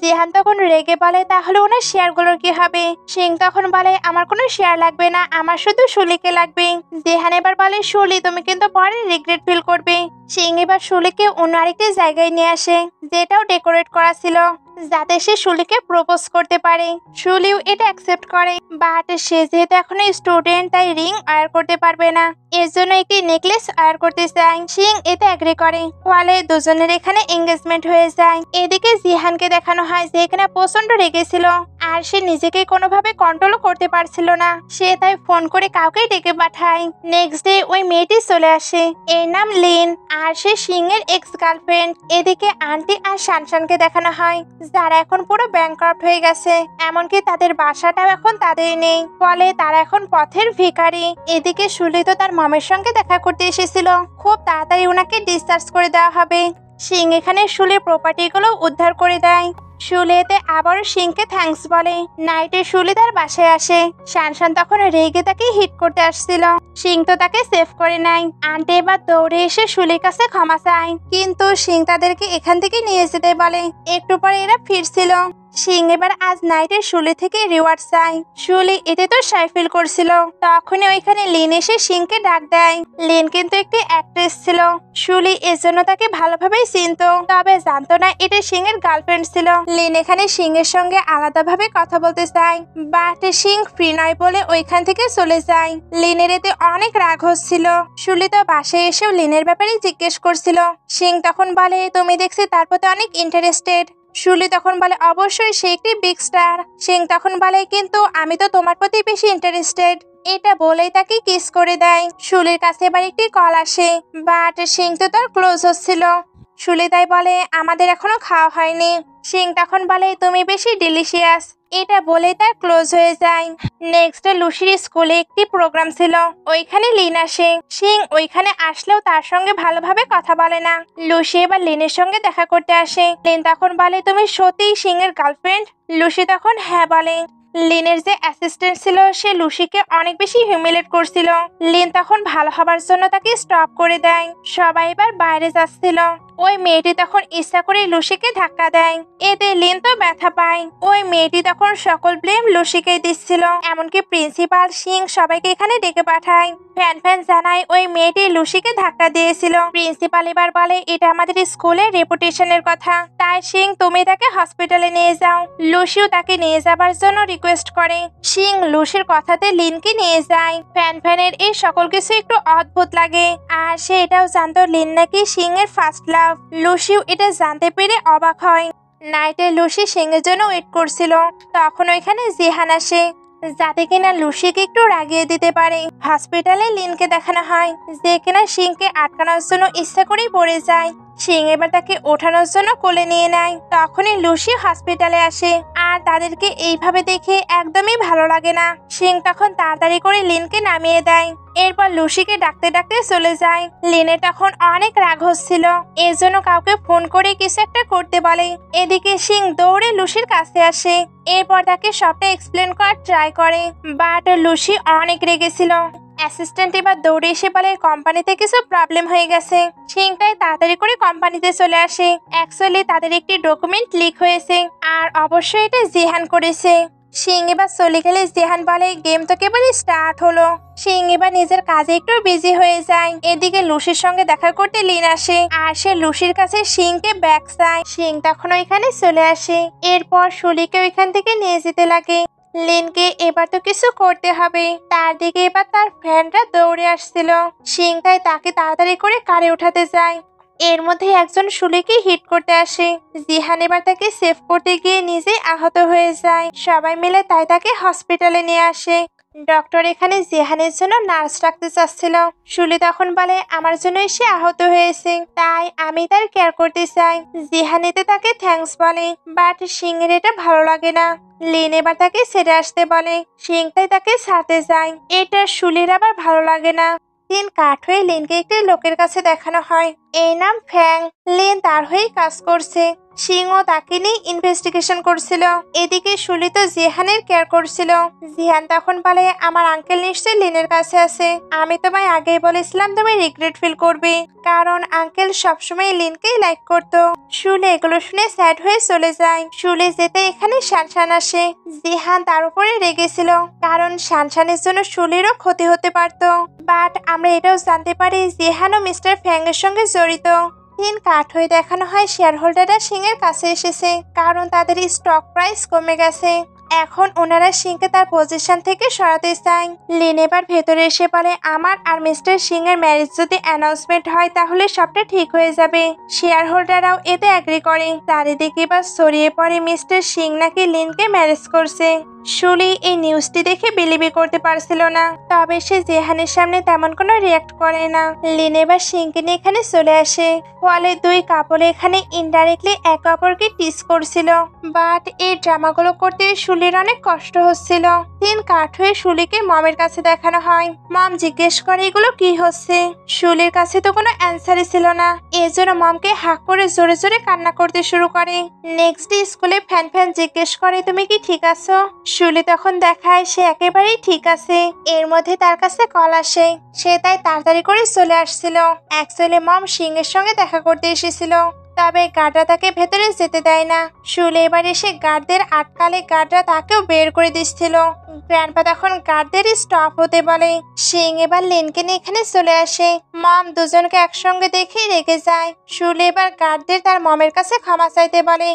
Speaker 1: জিহান তখন রেগে বলে তাহলে ওনার শেয়ারগুলোর কি হবে? সিং তখন বলে আমার কোনো শেয়ার লাগবে না, আমার শুধু শুলিকে লাগবে। জিহান এবার বলে শুলি তুমি কিন্তু পরে রিগ্রেট ফিল করবে। সিং এবার শুলিকে অন্য আরেকটি জায়গায় নিয়ে আসে, যেটাও ডেকোরেট করা ছিল, যাতে সে শুলিকে প্রপোজ করতে পারে। শুলিও এটা অ্যাকসেপ্ট করে, বাট সে যেহেতু এখন স্টুডেন্ট তাই রিং ওয়্যার করতে পারবে না, এর জন্য একটি নেকলেস ওয়্যার করতে চায়। সিং এতে এগ্রি করে, ফলে দুজনের এখানে এঙ্গেজমেন্ট হয়ে যায়। এদিকে জিহানকে দেখানো হয় যে এখানে প্রচন্ড রেগেছিল, আর সে নিজেকে কোনোভাবে কন্ট্রোলও করতে পারছিল না। সে তাই ফোন করে কাউকে ডেকে পাঠায়। নেক্সট ডে ওই মেয়েটি চলে আসে, এর নাম লিন, আর সে সিং এর এক্স গার্লফ্রেন্ড। এদিকে আন্টি আর শানশানকে দেখানো হয়, যারা এখন পুরো ব্যাংকরাপ্ট হয়ে গেছে, এমনকি তাদের বাসাটাও এখন তাদের নেই, ফলে তারা এখন পথের ভিখারি। এদিকে শুলি তো তার মমের সঙ্গে দেখা করতে এসেছিল, খুব তাড়াতাড়ি ওনাকে ডিসচার্জ করে দেওয়া হবে। সিং এখানে শুলির প্রপার্টিগুলো উদ্ধার করে দেয়। শুলিতে আবারও সিংকে থ্যাঙ্কস বলে। নাইটে শুলি তার বাসায় আসে। শানশান তখন রেগে তাকে হিট করতে আসছিল, সিং তো তাকে সেভ করে নেয়। আন্টি এবার দৌড়ে এসে শুলির কাছে ক্ষমা চায়, কিন্তু সিং তাদেরকে এখান থেকে নিয়ে যেতে বলে। একটু পরে এরা ফিরছিল। সিং এবার আজ নাইটে শুলি থেকে রিওয়ার্ড চায়। শুলি এতে তো শাই ফিল করছিল, তখনই ওইখানে লিন এসে সিংকে ডাক দেয়। লিন কিন্তু একটি অ্যাক্ট্রেস ছিল। শুলি এজন্য তাকে ভালোভাবেই চিনতো, তবে জানতো না এটা সিং এর গার্লফ্রেন্ড ছিল। লিন এখানে সিং এর সঙ্গে আলাদাভাবে কথা বলতে চায়, বাট সিং ফ্রি নয় বলে ওইখান থেকে চলে যায়। লিনের এতে অনেক রাগ হচ্ছিল। শুলি তো বাসায় এসেও লিনের ব্যাপারে জিজ্ঞেস করছিল। সিং তখন বলে তুমি দেখছি তার প্রতি অনেক ইন্টারেস্টেড, শুলি তখন বলে অবশ্যই সে একটি বিগ স্টার। সিং তখন বলে কিন্তু আমি তো তোমার প্রতি বেশি ইন্টারেস্টেড। এটা বলেই তাকে কিস করে দেয়। শুলির কাছে এবার একটি কল আসে, বাট সিং তো তার ক্লোজ হচ্ছিল। শুলি তাই বলে আমাদের এখনো খাওয়া হয়নি। সিং তখন বলে তুমি বেশি ডিলিশিয়াস। এটা বলে তার ক্লোজ হয়ে যায়। নেক্সট ডে লুসির স্কুলে একটি প্রোগ্রাম ছিল, ওইখানে লিন আসে। সিং ওইখানে আসলেও তার সঙ্গে ভালোভাবে কথা বলে না। লুসি এবার লিনের সঙ্গে দেখা করতে আসে। লিন তখন বলে তুমি সত্যিই সিং এর গার্লফ্রেন্ড? লুসি তখন হ্যাঁ বলে। লিনের যে অ্যাসিস্ট্যান্ট ছিল সে লুসিকে অনেক বেশি হিউমিলেট করছিল। লিন তখন ভালো হবার জন্য তাকে স্টপ করে দেয়। সবাই এবার বাইরে যাচ্ছিল। ওই মেয়েটি তখন ইচ্ছা করে লুসিকে ধাক্কা দেয়। এতে লিন তো ব্যথা পায়। ওই মেয়েটি তখন সকল ব্লেম লুসিকেই দিচ্ছিল। এমনকি প্রিন্সিপাল, সিং সবাইকে এখানে ডেকে পাঠায়। ফ্যান জানায় ওই মেয়েটি লুসিকে ধাক্কা দিয়েছিল। প্রিন্সিপাল এবার বলে এটা আমাদের স্কুলের রেপুটেশনের কথা, তাই সিং তুমি তাকে হসপিটালে নিয়ে যাও। লুসিও তাকে নিয়ে যাবার জন্য রিকোয়েস্ট করে। সিং লুসির কথাতে লিনকে নিয়ে যায়। ফ্যানের এই সকল কিছু একটু অদ্ভুত লাগে, আর সে এটাও জানতো লিন নাকি সিং এর ফার্স্ট লাভ। লুসিও এটা জানতে পেরে অবাক হয়। নাইটে লুসি সিং এর জন্য ওয়েট করছিল। তখন ওইখানে জিহান আসে, যাতে কিনা লুসিকে একটু রাগিয়ে দিতে পারে। হসপিটালে লিনকে দেখানো হয়, যে কিনা সিংকে আটকানোর জন্য ইচ্ছা করেই পড়ে যায়। সিং এবার তাকে ওঠানোর জন্য কোলে নিয়ে নেয়। তখনই লুসি হসপিটালে আসে, আর তাদেরকে এইভাবে দেখে একদমই ভালো লাগে না। সিং তখন তাড়াতাড়ি করে লিনকে নামিয়ে দেয়। এরপর লুসিকে ডাকতে ডাকতে চলে যায়। লিনের তখন অনেক রাগ হচ্ছিল, এর জন্য কাউকে ফোন করে কিছু একটা করতে বলে। এদিকে সিং দৌড়ে লুসির কাছে আসে। এরপর তাকে সবটা এক্সপ্লেন করার ট্রাই করে, বাট লুসি অনেক রেগেছিল। অ্যাসিস্ট্যান্ট এবার দৌড়ে এসে বলে কোম্পানিতে কিছু প্রবলেম হয়ে গেছে। সিংটাই তাড়াতাড়ি করে কোম্পানিতে চলে আসে। অ্যাকচুয়ালি তাদের একটি ডকুমেন্ট লিক হয়েছে, আর অবশ্যই এটা জিহান করেছে। সিং এবার চলে গেলে জিহান বলে গেম তো কেবলই স্টার্ট হলো। সিং এবার নিজের কাজে একটু বিজি হয়ে যায়। এদিকে লুসির সঙ্গে দেখা করতে লিন আসে, আর সে লুসির কাছে সিংকে ব্যাক চায়। সিং তখন ওইখানে চলে আসে। এরপর শুলিকে ওইখান থেকে নিয়ে যেতে লাগে। লিনকে এবার তো কিছু করতে হবে। তার দিকে এবার তার ফ্রেন্ডরা দৌড়ে আসছিল। সিং তাই তাকে তাড়াতাড়ি করে কারে উঠাতে যায়। এর মধ্যে একজন শুলিকে হিট করতে আসে। জিহান এবার তাকে সেভ করতে গিয়ে নিজেই আহত হয়ে যায়। সবাই মিলে তাই তাকে হসপিটালে নিয়ে আসে। ডক্টর এখানে জিহানের জন্য নার্স রাখতে চাচ্ছিল। শুলি তখন বলে আমার জন্যই সে আহত হয়েছে, তাই আমি তার কেয়ার করতে চাই। জিহান এতে তাকে থ্যাঙ্কস বলে, বাট সিং এর এটা ভালো লাগে না। লিন এবার তাকে ছেড়ে আসতে বলে। সিং তাই তাকে ছাড়তে যায়। এটা শুলির আবার ভালো লাগে না। দিন কাঠ হয়ে লিনকে একটি লোকের কাছে দেখানো হয়, এই নাম ফ্যাং। লিন তার হয়েই কাজ করছে। সিংও তাকে নিয়ে ইনভেস্টিগেশন করছিল। এদিকে শুলি তো জিহানের কেয়ার করছিল। জিহান তখন বলে আমার আঙ্কেল নিশ্চয়ই লিনের কাছে আছে। আমি তোমায় আগেই বলেছিলাম তুমি রিগ্রেট ফিল করবে, কারণ আঙ্কেল সবসময় লিনকেই লাইক করতো। শুলি এগুলো শুনে স্যাড হয়ে চলে যায়। শুলি যেতে এখানে শানশান আসে। জিহান তার উপরে রেগেছিল, কারণ শানশানের জন্য শুলিরও ক্ষতি হতে পারত। বাট আমরা এটাও জানতে পারি জিহানও মিস্টার ফ্যাং এর সঙ্গে জড়িত। দিন কাঠ হয়ে দেখানো হয় শেয়ার হোল্ডাররা সিং এর কাছে এসেছে, কারণ তাদের স্টক প্রাইস কমে গেছে। এখন ওনারা সিংকে তার পজিশন থেকে সরাতে চায়। লিন এবার ভেতরে এসে বলে আমার আর মিস্টার সিং এর ম্যারেজ যদি অ্যানাউন্সমেন্ট হয় তাহলে সবটা ঠিক হয়ে যাবে। শেয়ার হোল্ডাররাও এতে অ্যাগ্রি করে। চারিদিকে এবার ছড়িয়ে পড়ে মিস্টার সিং নাকি লিনকে ম্যারেজ করছে। শুলি এই নিউজটি দেখে বিলিভই করতে পারছিল না, তবে সে জেহানের সামনে তেমন কোনো রিয়াক্ট করে না। লিন এবার সিংকে নিয়ে এখানে চলে আসে। ফলে দুই কাপড় এখানে ইনডাইরেক্টলি একে অপরকে টিস করছিল। বাট এই ড্রামাগুলো করতে শুলির অনেক কষ্ট হচ্ছিল। দিন কাঠ হয়ে শুলিকে মমের কাছে দেখানো হয়। মম জিজ্ঞেস করে এগুলো কি হচ্ছে। শুলির কাছে তো কোনো অ্যান্সারই ছিল না, এজন্য মমকে হাক করে জোরে জোরে কান্না করতে শুরু করে। নেক্সট ডে স্কুলে ফ্যান জিজ্ঞেস করে তুমি কি ঠিক আছো। শুলি তখন দেখায় সে একেবারেই ঠিক আছে। এর মধ্যে তার কাছে কল আসে, সে তাই তাড়াতাড়ি করে চলে আসছিল। অ্যাকচুয়ালি মম সিং এর সঙ্গে দেখা করতে এসেছিল, তবে গার্ডরা তাকে ভেতরে যেতে দেয় না। শুলে এবার এসে গার্ডদের আটকালে গার্ডরা তাকেও বের করে দিচ্ছিল। গ্র্যান্ডপা তখন গার্ডদের স্টপ হতে বলে। সিং এবার লিনকে নিয়ে এখানে চলে আসে। মম দুজনকে একসঙ্গে দেখেই রেগে যায়। শুলে এবার গার্ডদের তার মমের কাছে ক্ষমা চাইতে বলে।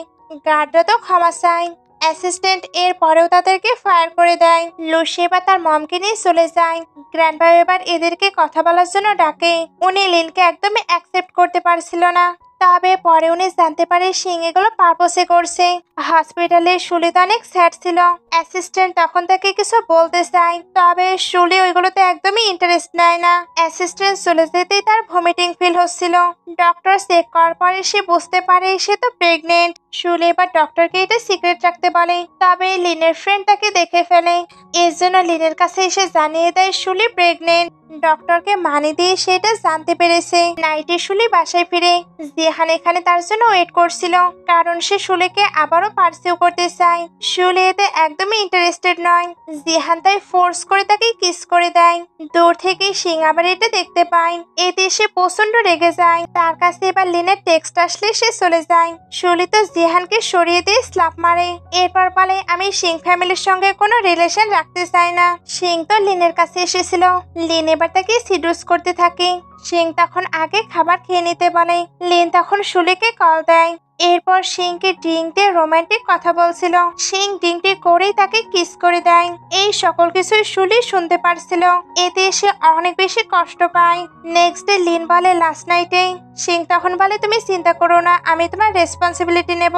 Speaker 1: গার্ডরা তো ক্ষমা চায়। অ্যাসিস্ট্যান্ট এর পরেও তাদেরকে ফায়ার করে দেয়। লুসি এবার তার মমকে নিয়ে চলে যায়। গ্র্যান্ডপা এবার এদেরকে কথা বলার জন্য ডাকে। উনি লিনকে একদমই অ্যাকসেপ্ট করতে পারছিল না, তবে পরে উনি জানতে পারে সিং এগুলো পারপোসে করছে। হসপিটালে শুলি তো অনেক স্যাড ছিল। অ্যাসিস্ট্যান্ট তখন তাকে কিছু বলতে চায়, তবে শুলি ওইগুলোতে একদমই ইন্টারেস্ট নেয় না। অ্যাসিস্ট্যান্ট চলে যেতেই তার ভমিটিং ফিল হচ্ছিল। ডক্টর চেক করার পরে সে বুঝতে পারে সে তো প্রেগনেন্ট। শুলি এবার ডক্টরকে এটা সিক্রেট রাখতে বলে, তবে লিনের ফ্রেন্ড তাকে দেখে ফেলে। এর জন্য লিনের কাছে এসে জানিয়ে দেয় শুলি প্রেগনেন্ট। ডক্টরকে মানি দিয়ে সেটা জানতে পেরেছে। নাইটে শুলি বাসায় ফিরে। জিহান এখানে তার জন্য ওয়েট করছিল, কারণ সে শুলিকে আবারও পার্সিউ করতে চায়। শুলি এতে একদমই ইন্টারেস্টেড নয়। জিহান তাই ফোর্স করে তাকে কিস করে দেয়। দূর থেকে সিং আবার এটা দেখতে পায়। এতে সে প্রচন্ড রেগে যায়। তার কাছে এবার লিনের টেক্সট আসলে সে চলে যায়। শুলি তো জিহানকে সরিয়ে দিয়ে স্ল্যাপ মারে। এরপর বলে, আমি সিং ফ্যামিলির সঙ্গে কোনো রিলেশন রাখতে চাই না। সিং তো লিনের কাছে এসেছিল। লিন এবার তাকে সিডুস করতে থাকে। সিং তখন আগে খাবার খেয়ে নিতে বলে। লিন তখন শুলিকে কল দেয়। এরপর সিংকে ড্রিঙ্ক দিয়ে রোমান্টিক কথা বলছিল। সিং ড্রিঙ্কটি করেই তাকে কিস করে দেয়। এই সকল কিছুই শুলি শুনতে পারছিল। এতে সে অনেক বেশি কষ্ট পায়। নেক্সট ডে লিন বলে লাস্ট নাইটে। সিং তখন বলে, তুমি চিন্তা করো না, আমি তোমার রেসপন্সিবিলিটি নেব।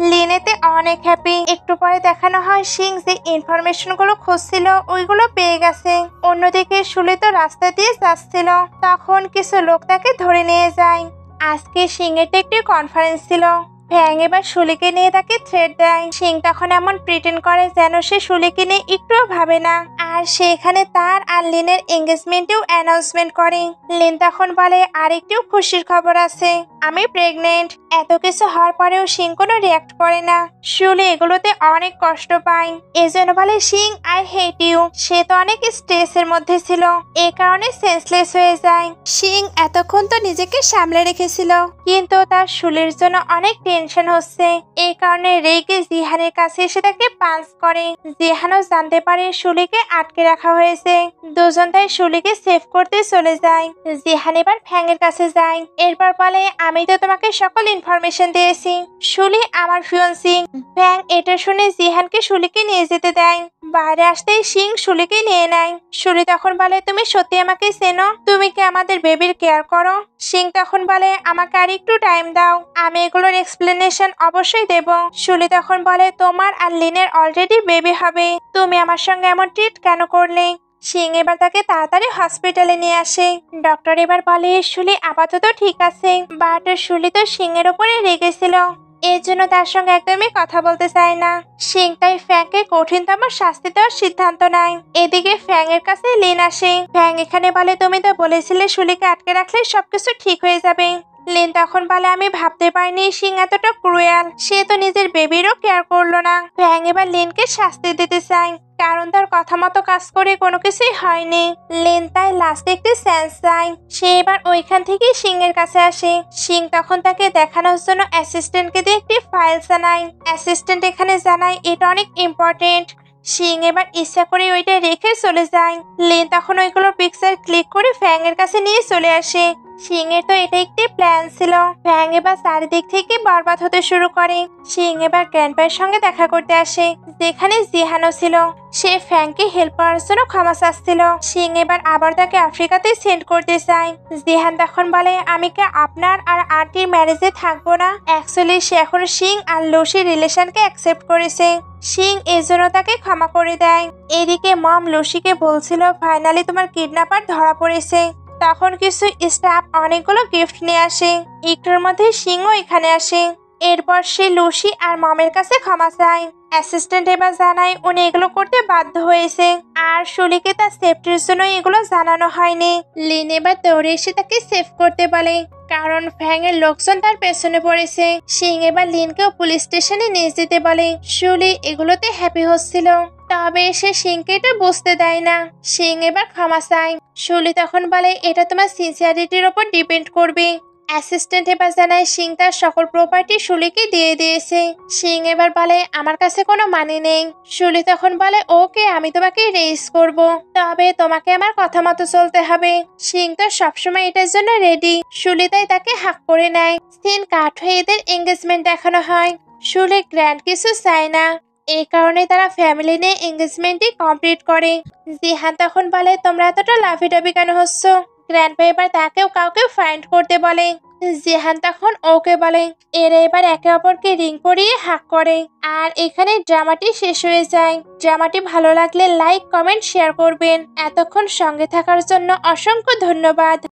Speaker 1: লিন এতে অনেক হ্যাপি। একটু পরে দেখানো হয় সিং যে ইনফরমেশন গুলো খুঁজছিল ওইগুলো পেয়ে গেছে। অন্যদিকে শুলি তো রাস্তা দিয়ে যাচ্ছিল, তখন কিছু লোক তাকে ধরে নিয়ে যায়। আজকে সিং এর একটি কনফারেন্স ছিল। ফ্যাং এবার শুলিকে নিয়ে তাকে থ্রেট দেয়। সিং তখন এমন প্রিটেন্ড করে যেন সে শুলিকে নিয়ে একটুও ভাবে না। আর সেখানে তার আর লিনের এঙ্গেজমেন্টেও অ্যানাউন্সমেন্ট করে। লিন তখন বলে, আরেকটিও খুশির খবর আছে, আমি প্রেগনেন্ট। এত কিছু হওয়ার পরেও সিং কোনো রিয়াক্ট করে না। শুলি এগুলোতে অনেক কষ্ট পায়। এজন্য বলে, সিং আই হেট ইউ। সে তো অনেক স্ট্রেসের মধ্যে ছিল, এই কারণে সেন্সলেস হয়ে যায়। সিং এতক্ষণ তো নিজেকে সামলে রেখেছিল, কিন্তু তার শুলির জন্য অনেক টেনশন হচ্ছে। এই কারণে রেগে জিহানের কাছে এসে তাকে পাঞ্চ করে। জিহানও জানতে পারে শুলিকে আটকে রাখা হয়েছে। দুজন তাই শুলিকে সেভ করতে চলে যায়। জিহান এবার ফ্যাংয়ের কাছে যায়। এরপর বলে, আমি তো তোমাকে সকল ইনফরমেশন দিয়েছি, শুলি আমার ফিয়ন্সি। ফ্যাং এটা শুনে জিহানকে শুলিকে নিয়ে যেতে দেয়। বাইরে আসতেই সিং শুলিকে নিয়ে নেয়। শুলি তখন বলে, তুমি সত্যি আমাকে চেনো? তুমি কি আমাদের বেবির কেয়ার করো? সিং তখন বলে, আমাকে আর একটু টাইম দাও, আমি এগুলোর এক্সপ্লেনেশন অবশ্যই দেব। শুলি তখন বলে, তোমার আর লিনের অলরেডি বেবি হবে, তুমি আমার সঙ্গে এমন ট্রিট কেন করলে? সিং এবার তাকে তাড়াতাড়ি হসপিটালে নিয়ে আসে। ডক্টর এবার বলে, শুলি আপাতত ঠিক আছে, বাট শুলি তো সিং এর উপরে রেগেছিল, এর জন্য তার সঙ্গে একদমই কথা বলতে চায় না। সিং তাই ফ্যাংকে কঠিনতম শাস্তি দেওয়ার সিদ্ধান্ত নেয়। এদিকে ফ্যাং এর কাছে লিন আসে। ফ্যাং এখানে বলে, তুমি তো বলেছিলে শুলিকে আটকে রাখলে সবকিছু ঠিক হয়ে যাবে। লিন তখন বলে, আমি ভাবতে পারিনি সিং এতটা ক্রুয়েল, সে তো নিজের বেবিরও কেয়ার করলো না। ফ্যাং এবার লিনকে শাস্তি দিতে চায়, কারণ তার কথা মতো কাজ করে কোনো কিছুই হয়নি। লিন তাই লাস্টে একটি সেন্স চায়। সে এবার ওইখান থেকে সিং এর কাছে আসে। সিং তখন তাকে দেখানোর জন্য অ্যাসিস্ট্যান্টকে দিয়ে একটি ফাইল জানায়। অ্যাসিস্ট্যান্ট এখানে জানায় এটা অনেক ইম্পর্টেন্ট। সিং এবার ইচ্ছা করে ওইটা রেখে চলে যায়। লিন তখন ওইগুলো পিকচার ক্লিক করে ফ্যাং এর কাছে নিয়ে চলে আসে। সিং এর তো এটা একটি প্ল্যান ছিল। ফ্যাং এবার চারিদিক থেকে বরবাদ হতে শুরু করে। সিং এবার গ্র্যান্ডপায়ের সঙ্গে দেখা করতে আসে, যেখানে জিহানও ছিল। সে ফ্যাংকে হেল্প করার জন্য ক্ষমা চাচ্ছিল। সিং এবার আবার তাকে আফ্রিকাতে সেন্ড করতে চায়। জিহান তখন বলে, আমি কি আপনার আর আন্টির ম্যারেজে থাকবো না? অ্যাকচুয়ালি সে এখন সিং আর লুসির রিলেশনকে অ্যাকসেপ্ট করেছে। সিং এজন্য তাকে ক্ষমা করে দেয়। এদিকে মম লুসিকে বলছিল, ফাইনালি তোমার কিডন্যাপার ধরা পড়েছে। তখন কিছু স্টাফ অনেকগুলো গিফট নিয়ে আসে। একটুর মধ্যে সিংও এখানে আসে। এরপর সে লুসি আর মমের কাছে ক্ষমা চায়। অ্যাসিস্ট্যান্ট এবার জানায় উনি এগুলো করতে বাধ্য হয়েছে, আর শুলিকে তার সেফটির জন্য এগুলো জানানো হয়নি। লিন এবার দৌড়ে এসে তাকে সেভ করতে বলে, কারণ ফ্যাং এর লোকজন তার পেছনে পড়েছে। সিং এবার লিনকেও পুলিশ স্টেশনে নিয়ে যেতে বলে। শুলি এগুলোতে হ্যাপি হচ্ছিল, তবে সে সিংকে এটা বুঝতে দেয় না। সিং এবার ক্ষমা চায়। শুলি তখন বলে, এটা তোমার সিনসিয়ারিটির ওপর ডিপেন্ড করবে। অ্যাসিস্ট্যান্ট এবার জানায় সিং তার সকল প্রপার্টি শুলিকে দিয়ে দিয়েছে। সিং এবার বলে, আমার কাছে কোনো মানি নেই। শুলি তখন বলে, ওকে আমি তোমাকে রেজ করব, তবে তোমাকে আমার কথা মতো চলতে হবে। সিং তো সবসময় এটার জন্য রেডি। শুলি তাই তাকে হাক করে নেয়। সিন কাট হয়ে এদের এঙ্গেজমেন্ট দেখানো হয়। শুলি গ্র্যান্ড কিছু চায় না, এই কারণে তারা ফ্যামিলি নিয়ে এঙ্গেজমেন্টই কমপ্লিট করে। জিহান তখন বলে, তোমরা এতটা লাফিটাফি কেন হচ্ছ? গ্র্যান্ডপা এবার তাকেও কাউকে ফাইন্ড করতে বলে। জিহান তখন ওকে বলে। এরা এবার একে অপরকে রিং পরিয়ে হাক করে। আর এখানে ড্রামাটি শেষ হয়ে যায়। ড্রামাটি ভালো লাগলে লাইক কমেন্ট শেয়ার করবেন। এতক্ষণ সঙ্গে থাকার জন্য অসংখ্য ধন্যবাদ।